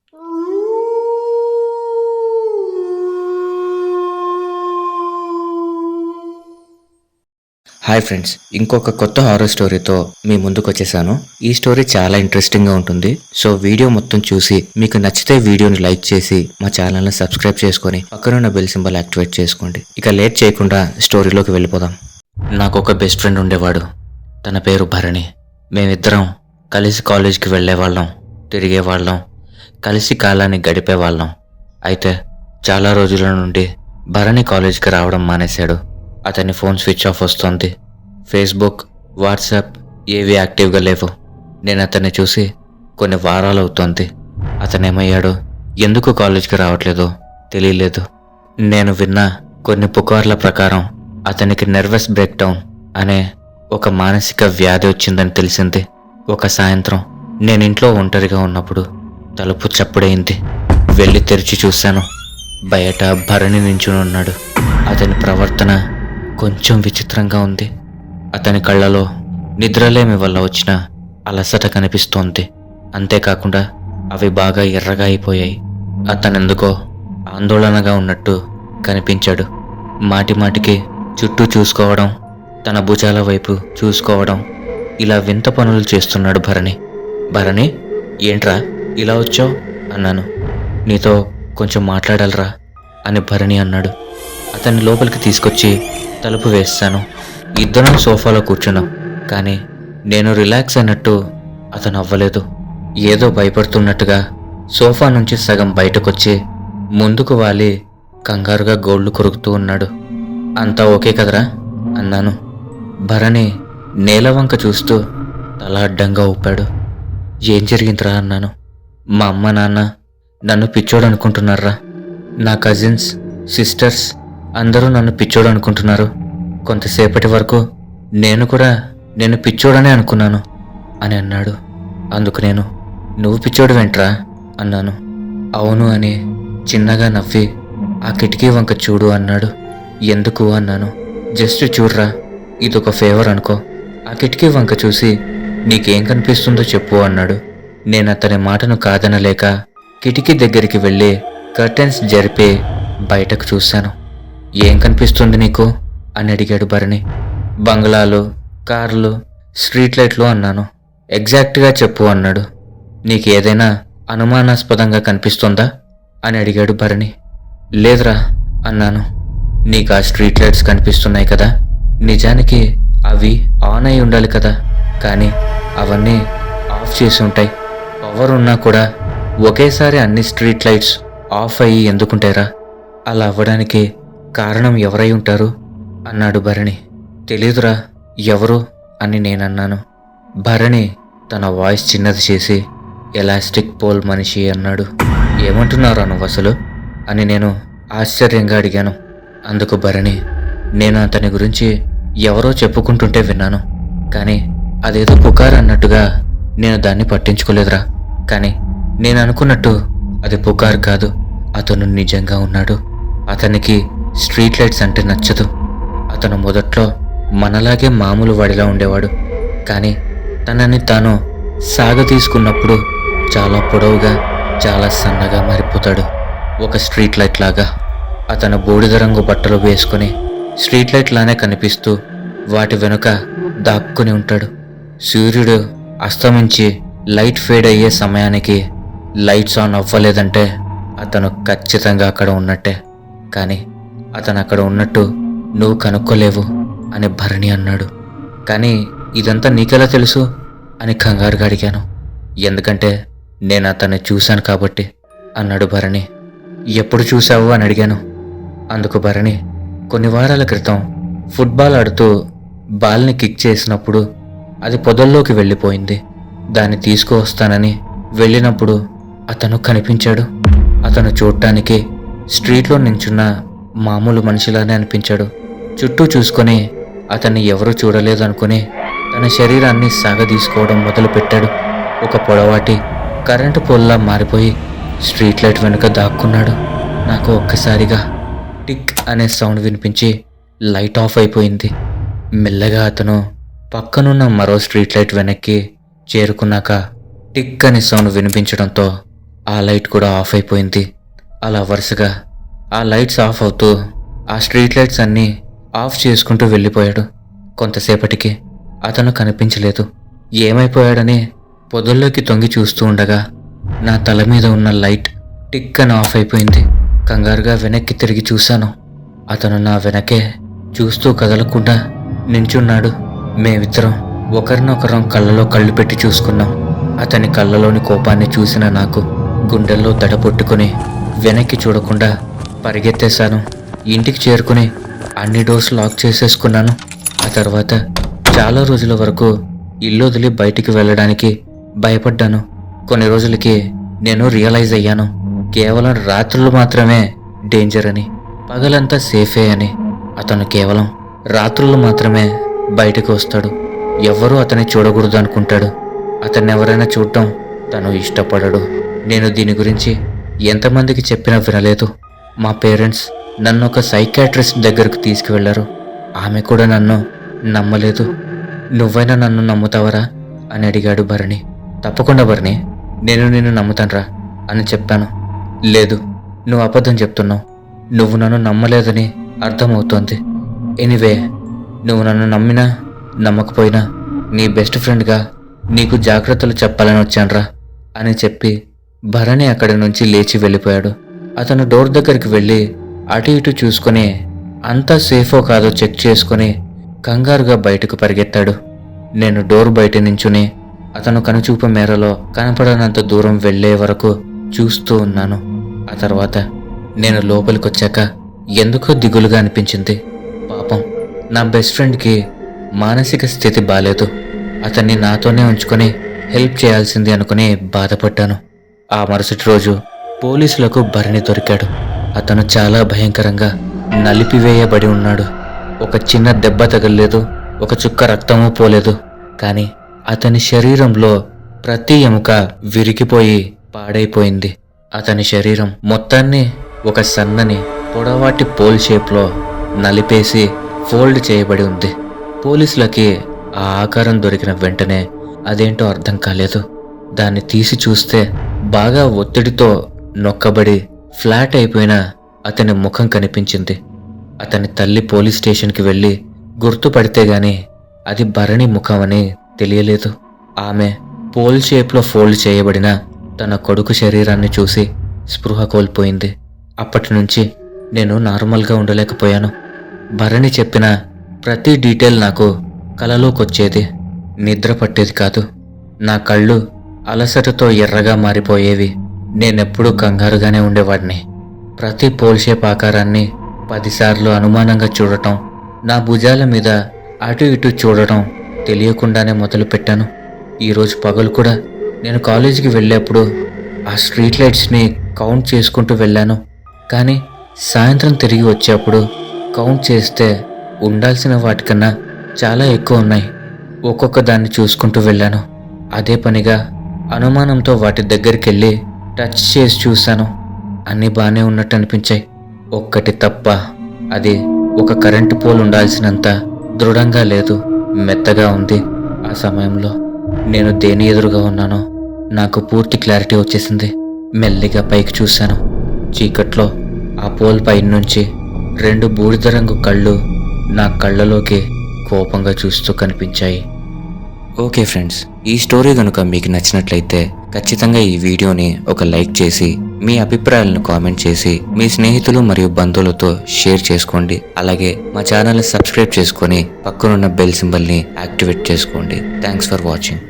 Hi friends, ఇంకొక కొత్త horror స్టోరీతో మీ ముందుకు వచ్చేసాను. ఈ స్టోరీ చాలా ఇంట్రెస్టింగ్గా ఉంటుంది. సో వీడియో మొత్తం చూసి మీకు నచ్చితే వీడియోని లైక్ చేసి మా ఛానల్ని సబ్స్క్రైబ్ చేసుకొని పక్కనున్న బెల్ సింబల్ యాక్టివేట్ చేసుకోండి. ఇక లేట్ చేయకుండా స్టోరీలోకి వెళ్ళిపోదాం. నాకు ఒక బెస్ట్ ఫ్రెండ్ ఉండేవాడు. తన పేరు భరణి. మేమిద్దరం కలిసి కాలేజ్కి వెళ్ళేవాళ్ళం, తిరిగేవాళ్ళం, కలిసి కాలాన్ని గడిపేవాళ్ళం. అయితే చాలా రోజుల నుండి భరణి కాలేజ్కి రావడం మానేశాడు. అతని ఫోన్ స్విచ్ ఆఫ్ వస్తోంది. ఫేస్బుక్, వాట్సాప్ ఏవి యాక్టివ్గా లేవు. నేను అతన్ని చూసి కొన్ని వారాలు అవుతోంది. అతనేమయ్యాడో, ఎందుకు కాలేజ్కి రావట్లేదో తెలియలేదు. నేను విన్న కొన్ని పుకార్ల ప్రకారం అతనికి నర్వస్ బ్రేక్డౌన్ అనే ఒక మానసిక వ్యాధి వచ్చిందని తెలిసింది. ఒక సాయంత్రం నేను ఇంట్లో ఒంటరిగా ఉన్నప్పుడు తలుపు చప్పుడైంది. వెళ్ళి తెరిచి చూశాను. బయట భరణి నించుని ఉన్నాడు. అతని ప్రవర్తన కొంచెం విచిత్రంగా ఉంది. అతని కళ్ళలో నిద్రలేమి వల్ల వచ్చిన అలసట కనిపిస్తోంది. అంతేకాకుండా అవి బాగా ఎర్రగా అయిపోయాయి. అతనెందుకో ఆందోళనగా ఉన్నట్టు కనిపించాడు. మాటిమాటికి చుట్టూ చూసుకోవడం, తన భుజాల వైపు చూసుకోవడం, ఇలా వింత పనులు చేస్తున్నాడు భరణి. భరణి, ఏంట్రా ఇలా వచ్చావు అన్నాను. నీతో కొంచెం మాట్లాడాలరా అని భరణి అన్నాడు. అతన్ని లోపలికి తీసుకొచ్చి తలుపు వేస్తాను. ఇద్దరం సోఫాలో కూర్చున్నాం. కానీ నేను రిలాక్స్ అయినట్టు అతను అవ్వలేదు. ఏదో భయపడుతున్నట్టుగా సోఫా నుంచి సగం బయటకొచ్చి ముందుకు వాలి కంగారుగా గోళ్లు కొరుకుతూ ఉన్నాడు. అంతా ఓకే కదరా అన్నాను. భరణి నేలవంక చూస్తూ తల అడ్డంగా ఊపాడు. ఏం జరిగిందిరా అన్నాను. మా అమ్మ నాన్న నన్ను పిచ్చోడు అనుకుంటున్నారా. నా కజిన్స్, సిస్టర్స్ అందరూ నన్ను పిచ్చోడు అనుకుంటున్నారు. కొంతసేపటి వరకు నేను పిచ్చోడనే అనుకున్నాను అని అన్నాడు. అందుకు నేను, నువ్వు పిచ్చోడు వెంట్రా అన్నాను. అవును అని చిన్నగా నవ్వి ఆ కిటికీ వంక చూడు అన్నాడు. ఎందుకు అన్నాను. జస్ట్ చూడ్రా, ఇదొక ఫేవర్ అనుకో. ఆ కిటికీ వంక చూసి నీకేం కనిపిస్తుందో చెప్పు అన్నాడు. నేను అతని మాటను కాదనలేక కిటికీ దగ్గరికి వెళ్ళి కర్టెన్స్ జరిపి బయటకు చూశాను. ఏం కనిపిస్తుంది నీకు అని అడిగాడు భరణి. బంగ్లాలు, కార్లు, స్ట్రీట్ లైట్లు అన్నాను. ఎగ్జాక్ట్గా చెప్పు అన్నాడు. నీకు ఏదైనా అనుమానాస్పదంగా కనిపిస్తుందా అని అడిగాడు భరణి. లేదురా అన్నాను. నీకు ఆ స్ట్రీట్ లైట్స్ కనిపిస్తున్నాయి కదా, నిజానికి అవి ఆన్ అయి ఉండాలి కదా, కానీ అవన్నీ ఆఫ్ చేసి ఉంటాయి. పవర్ ఉన్నా కూడా ఒకేసారి అన్ని స్ట్రీట్ లైట్స్ ఆఫ్ అయ్యి ఎందుకుంటాయిరా? అలా అవ్వడానికి కారణం ఎవరై ఉంటారు అన్నాడు భరణి. తెలీదురా ఎవరు అని నేనన్నాను. భరణి తన వాయిస్ చిన్నది చేసి ఎలాస్టిక్ పోల్ మనిషి అన్నాడు. ఏమంటున్నారా నువ్వు అసలు అని నేను ఆశ్చర్యంగా అడిగాను. అందుకు భరణి, నేను అతని గురించి ఎవరో చెప్పుకుంటుంటే విన్నాను, కానీ అదేదో పుకార్ అన్నట్టుగా నేను దాన్ని పట్టించుకోలేదురా. కానీ నేను అనుకున్నట్టు అది పుకార్ కాదు, అతను నిజంగా ఉన్నాడు. అతనికి స్ట్రీట్ లైట్స్ అంటే నచ్చదు. అతను మొదట్లో మనలాగే మామూలు వాడిలా ఉండేవాడు. కానీ తనని తాను సాగతీసుకున్నప్పుడు చాలా పొడవుగా, చాలా సన్నగా మారిపోతాడు, ఒక స్ట్రీట్ లైట్ లాగా. అతను బూడిద రంగు బట్టలు వేసుకొని స్ట్రీట్ లైట్ లానే కనిపిస్తూ వాటి వెనుక దాక్కుని ఉంటాడు. సూర్యుడు అస్తమించి లైట్ ఫేడ్ అయ్యే సమయానికి లైట్స్ ఆన్ అవ్వలేదంటే అతను ఖచ్చితంగా అక్కడ ఉన్నట్టే. కానీ అతను అక్కడ ఉన్నట్టు నువ్వు కనుక్కోలేవు అని భరణి అన్నాడు. కానీ ఇదంతా నీకెలా తెలుసు అని కంగారుగా అడిగాను. ఎందుకంటే నేను అతన్ని చూశాను కాబట్టి అన్నాడు భరణి. ఎప్పుడు చూశావు అని అడిగాను. అందుకు భరణి, కొన్ని వారాల క్రితం ఫుట్బాల్ ఆడుతూ బాల్ని కిక్ చేసినప్పుడు అది పొదల్లోకి వెళ్ళిపోయింది. దాన్ని తీసుకువస్తానని వెళ్ళినప్పుడు అతను కనిపించాడు. అతను చూడటానికి స్ట్రీట్లో నించున్న మామూలు మనిషిలానే అనిపించాడు. చుట్టూ చూసుకొని అతన్ని ఎవరూ చూడలేదు అనుకుని తన శరీరాన్ని సాగదీసుకోవడం మొదలుపెట్టాడు. ఒక పొడవాటి కరెంటు పోల్లా మారిపోయి స్ట్రీట్ లైట్ వెనుక దాక్కున్నాడు. నాకు ఒక్కసారిగా టిక్ అనే సౌండ్ వినిపించి లైట్ ఆఫ్ అయిపోయింది. మెల్లగా అతను పక్కనున్న మరో స్ట్రీట్ లైట్ వెనక్కి చేరుకున్నాక టిక్ అనే సౌండ్ వినిపించడంతో ఆ లైట్ కూడా ఆఫ్ అయిపోయింది. అలా వరుసగా ఆ లైట్స్ ఆఫ్ అవుతూ ఆ స్ట్రీట్ లైట్స్ అన్నీ ఆఫ్ చేసుకుంటూ వెళ్ళిపోయాడు. కొంతసేపటికి అతను కనిపించలేదు. ఏమైపోయాడని పొదల్లోకి తొంగి చూస్తూ ఉండగా నా తల మీద ఉన్న లైట్ టిక్ అని ఆఫ్ అయిపోయింది. కంగారుగా వెనక్కి తిరిగి చూశాను. అతను నా వెనకే చూస్తూ కదలకుండా నించున్నాడు. మేమిద్దరం ఒకరినొకరం కళ్ళలో కళ్ళు పెట్టి చూసుకున్నాం. అతని కళ్ళలోని కోపాన్ని చూసిన నాకు గుండెల్లో దడపొట్టుకుని వెనక్కి చూడకుండా పరిగెత్తేశాను. ఇంటికి చేరుకుని అన్ని డోర్స్ లాక్ చేసేసుకున్నాను. ఆ తర్వాత చాలా రోజుల వరకు ఇల్లు వదిలి బయటికి వెళ్ళడానికి భయపడ్డాను. కొన్ని రోజులకి నేను రియలైజ్ అయ్యాను, కేవలం రాత్రులు మాత్రమే డేంజర్ అని, పగలంతా సేఫే అని. అతను కేవలం రాత్రులు మాత్రమే బయటకు వస్తాడు. ఎవ్వరూ అతన్ని చూడకూడదు అనుకుంటాడు. అతన్ని ఎవరైనా చూడటం తను ఇష్టపడడు. నేను దీని గురించి ఎంతమందికి చెప్పినా వినలేదు. మా పేరెంట్స్ నన్ను ఒక సైకాట్రిస్ట్ దగ్గరకు తీసుకువెళ్లారు. ఆమె కూడా నన్ను నమ్మలేదు. నువ్వైనా నన్ను నమ్ముతావరా అని అడిగాడు భరణి. తప్పకుండా భరణి, నేను నిన్ను నమ్ముతానురా అని చెప్పాను. లేదు, నువ్వు అబద్ధం చెప్తున్నావు. నువ్వు నన్ను నమ్మలేదని అర్థమవుతోంది. ఎనీవే, నువ్వు నన్ను నమ్మినా నమ్మకపోయినా నీ బెస్ట్ ఫ్రెండ్గా నీకు జాగ్రత్తలు చెప్పాలని వచ్చానురా అని చెప్పి భరణి అక్కడి నుంచి లేచి వెళ్ళిపోయాడు. అతను డోర్ దగ్గరికి వెళ్ళి అటు ఇటు చూసుకొని అంతా సేఫో కాదో చెక్ చేసుకొని కంగారుగా బయటకు పరిగెత్తాడు. నేను డోర్ బయట నించుని అతను కనుచూపు మేరలో కనపడనంత దూరం వెళ్లే వరకు చూస్తూ ఉన్నాను. ఆ తర్వాత నేను లోపలికొచ్చాక ఎందుకో దిగులుగా అనిపించింది. పాపం, నా బెస్ట్ ఫ్రెండ్కి మానసిక స్థితి బాలేదు. అతన్ని నాతోనే ఉంచుకొని హెల్ప్ చేయాల్సింది అనుకుని బాధపడ్డాను. ఆ మరుసటి రోజు పోలీసులకు భరణి దొరికాడు. అతను చాలా భయంకరంగా నలిపివేయబడి ఉన్నాడు. ఒక చిన్న దెబ్బ తగలలేదు, ఒక చుక్క రక్తమూ పోలేదు. కానీ అతని శరీరంలో ప్రతి ఎముక విరిగిపోయి పాడైపోయింది. అతని శరీరం మొత్తాన్ని ఒక సన్నని పొడవాటి పోల్ షేప్లో నలిపేసి ఫోల్డ్ చేయబడి ఉంది. పోలీసులకి ఆ ఆకారం దొరికిన వెంటనే అదేంటో అర్థం కాలేదు. దాన్ని తీసి చూస్తే బాగా ఒత్తిడితో నొక్కబడి ఫ్లాట్ అయిపోయిన అతని ముఖం కనిపించింది. అతని తల్లి పోలీస్ స్టేషన్కి వెళ్ళి గుర్తుపడితే గాని అది భరణి ముఖం అని తెలియలేదు. ఆమె పోల్ షేప్లో ఫోల్డ్ చేయబడిన తన కొడుకు శరీరాన్ని చూసి స్పృహ కోల్పోయింది. అప్పటి నుంచి నేను నార్మల్గా ఉండలేకపోయాను. భరణి చెప్పిన ప్రతి డీటెయిల్ నాకు కలలోకొచ్చేది. నిద్ర పట్టేది కాదు. నా కళ్ళు అలసటతో ఎర్రగా మారిపోయేవి. నేనెప్పుడూ కంగారుగానే ఉండేవాడిని. ప్రతి పోల్ షేప్ ఆకారాన్ని 10 సార్లు అనుమానంగా చూడటం, నా భుజాల మీద అటు ఇటు చూడటం తెలియకుండానే మొదలుపెట్టాను. ఈరోజు పగలు కూడా నేను కాలేజీకి వెళ్ళేప్పుడు ఆ స్ట్రీట్ లైట్స్ని కౌంట్ చేసుకుంటూ వెళ్ళాను. కానీ సాయంత్రం తిరిగి వచ్చేప్పుడు కౌంట్ చేస్తే ఉండాల్సిన వాటికన్నా చాలా ఎక్కువ ఉన్నాయి. ఒక్కొక్క దాన్ని చూసుకుంటూ వెళ్ళాను. అదే పనిగా అనుమానంతో వాటి దగ్గరికి వెళ్ళి టచ్ చేసి చూశాను. అన్నీ బాగానే ఉన్నట్టు అనిపించాయి. ఒక్కటి తప్ప, అది ఒక కరెంటు పోల్ ఉండాల్సినంత దృఢంగా లేదు, మెత్తగా ఉంది. ఆ సమయంలో నేను దేని ఎదురుగా ఉన్నానో నాకు పూర్తి క్లారిటీ వచ్చేసింది. మెల్లిగా పైకి చూశాను. చీకట్లో ఆ పోల్ పై నుంచి 2 బూడిద రంగు కళ్ళు నా కళ్ళలోకి కోపంగా చూస్తూ కనిపించాయి. ఓకే ఫ్రెండ్స్, ఈ స్టోరీ కనుక మీకు నచ్చినట్లయితే ఖచ్చితంగా ఈ వీడియోని ఒక లైక్ చేసి మీ అభిప్రాయాలను కామెంట్ చేసి మీ స్నేహితులు మరియు బంధువులతో షేర్ చేసుకోండి. అలాగే మా ఛానల్ని సబ్స్క్రైబ్ చేసుకొని పక్కనున్న బెల్ సింబల్ని యాక్టివేట్ చేసుకోండి. Thanks for watching.